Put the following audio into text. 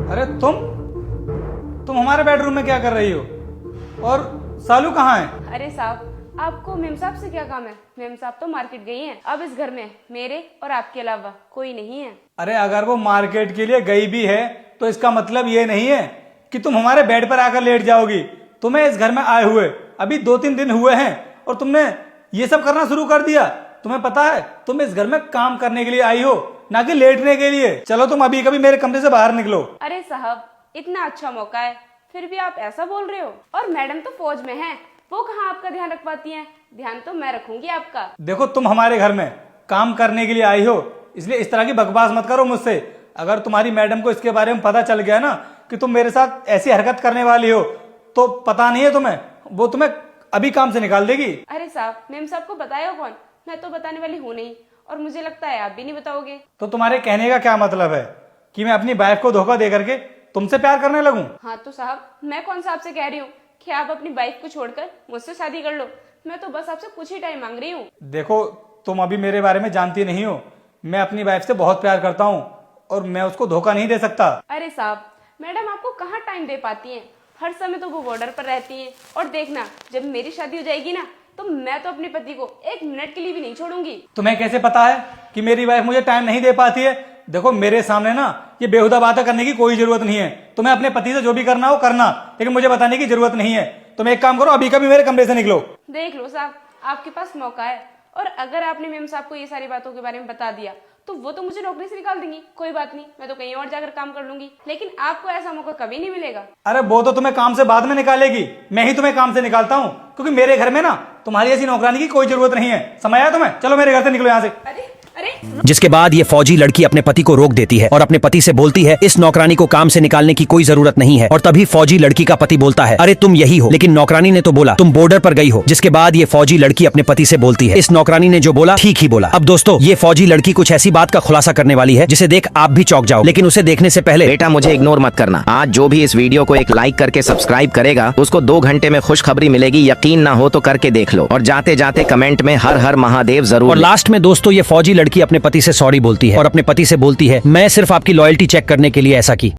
अरे तुम हमारे बेडरूम में क्या कर रही हो? और सालू कहाँ है? अरे साहब, आपको मेम साहब से क्या काम है? मेम साहब तो मार्केट गई हैं। अब इस घर में मेरे और आपके अलावा कोई नहीं है। अरे अगर वो मार्केट के लिए गई भी है तो इसका मतलब ये नहीं है कि तुम हमारे बेड पर आकर लेट जाओगी। तुम्हें इस घर में आए हुए अभी 2-3 दिन हुए हैं और तुमने ये सब करना शुरू कर दिया। तुम्हें पता है तुम इस घर में काम करने के लिए आई हो, ना कि लेटने के लिए। चलो तुम अभी कभी मेरे कमरे से बाहर निकलो। अरे साहब, इतना अच्छा मौका है फिर भी आप ऐसा बोल रहे हो। और मैडम तो फौज में हैं, वो कहाँ आपका ध्यान रख पाती हैं? ध्यान तो मैं रखूंगी आपका। देखो तुम हमारे घर में काम करने के लिए आई हो, इसलिए इस तरह की बकवास मत करो मुझसे। अगर तुम्हारी मैडम को इसके बारे में पता चल गया ना कि तुम मेरे साथ ऐसी हरकत करने वाली हो तो पता नहीं है तुम्हें, वो तुम्हें अभी काम से निकाल देगी। अरे साहब, मेम साहब को बताया कौन? मैं तो बताने वाली हूँ नहीं, और मुझे लगता है आप भी नहीं बताओगे। तो तुम्हारे कहने का क्या मतलब है कि मैं अपनी वाइफ को धोखा दे करके तुमसे प्यार करने लगूं? हाँ तो साहब, मैं कौन सा आपसे कह रही हूँ कि आप अपनी वाइफ को छोड़कर मुझसे शादी कर लो। मैं तो बस आपसे कुछ ही टाइम मांग रही हूँ। देखो तुम अभी मेरे बारे में जानती नहीं हो। मैं अपनी वाइफ से बहुत प्यार करता हूँ और मैं उसको धोखा नहीं दे सकता। अरे साहब, मैडम आपको कहाँ टाइम दे पाती हैं? हर समय तो वो बॉर्डर पर रहती हैं। और देखना, जब मेरी शादी हो जाएगी ना तो मैं तो अपने पति को 1 मिनट के लिए भी नहीं छोड़ूंगी। तुम्हें कैसे पता है कि मेरी वाइफ मुझे टाइम नहीं दे पाती है? देखो मेरे सामने ना ये बेहुदा बातें करने की कोई जरूरत नहीं है। तुम्हें अपने पति से जो भी करना हो करना, लेकिन मुझे बताने की जरूरत नहीं है। तुम एक काम करो, अभी कभी मेरे कमरे से निकलो। देख लो साहब, आपके पास मौका है, और अगर आपने मेम साहब को ये सारी बातों के बारे में बता दिया तो वो तो मुझे नौकरी से निकाल देंगी। कोई बात नहीं, मैं तो कहीं और जाकर काम कर लूंगी, लेकिन आपको ऐसा मौका कभी नहीं मिलेगा। अरे वो तो तुम्हें काम से बाद में निकालेगी, मैं ही तुम्हें काम से निकालता हूँ, क्योंकि मेरे घर में ना तुम्हारी ऐसी नौकरानी की कोई जरूरत नहीं है। समझ आया तुम्हें? चलो मेरे घर से निकलो यहाँ से। अरे अरे, जिसके बाद ये फौजी लड़की अपने पति को रोक देती है और अपने पति से बोलती है इस नौकरानी को काम से निकालने की कोई जरूरत नहीं है। और तभी फौजी लड़की का पति बोलता है अरे तुम यही हो। लेकिन नौकरानी ने तो बोला तुम बॉर्डर पर गई हो। जिसके बाद ये फौजी लड़की अपने पति से बोलती है इस नौकरानी ने जो बोला ठीक ही बोला। अब दोस्तों, ये फौजी लड़की कुछ ऐसी बात का खुलासा करने वाली है जिसे देख आप भी चौंक जाओ। लेकिन उसे देखने से पहले बेटा मुझे इग्नोर मत करना। आज जो भी इस वीडियो को एक लाइक करके सब्सक्राइब करेगा उसको 2 घंटे में खुशखबरी मिलेगी। यकीन ना हो तो करके देख लो, और जाते जाते कमेंट में हर हर महादेव जरूर। और लास्ट में दोस्तों, ये फौजी लड़की अपने पति से सॉरी बोलती है और अपने पति से बोलती है मैं सिर्फ आपकी लॉयल्टी चेक करने के लिए ऐसा की।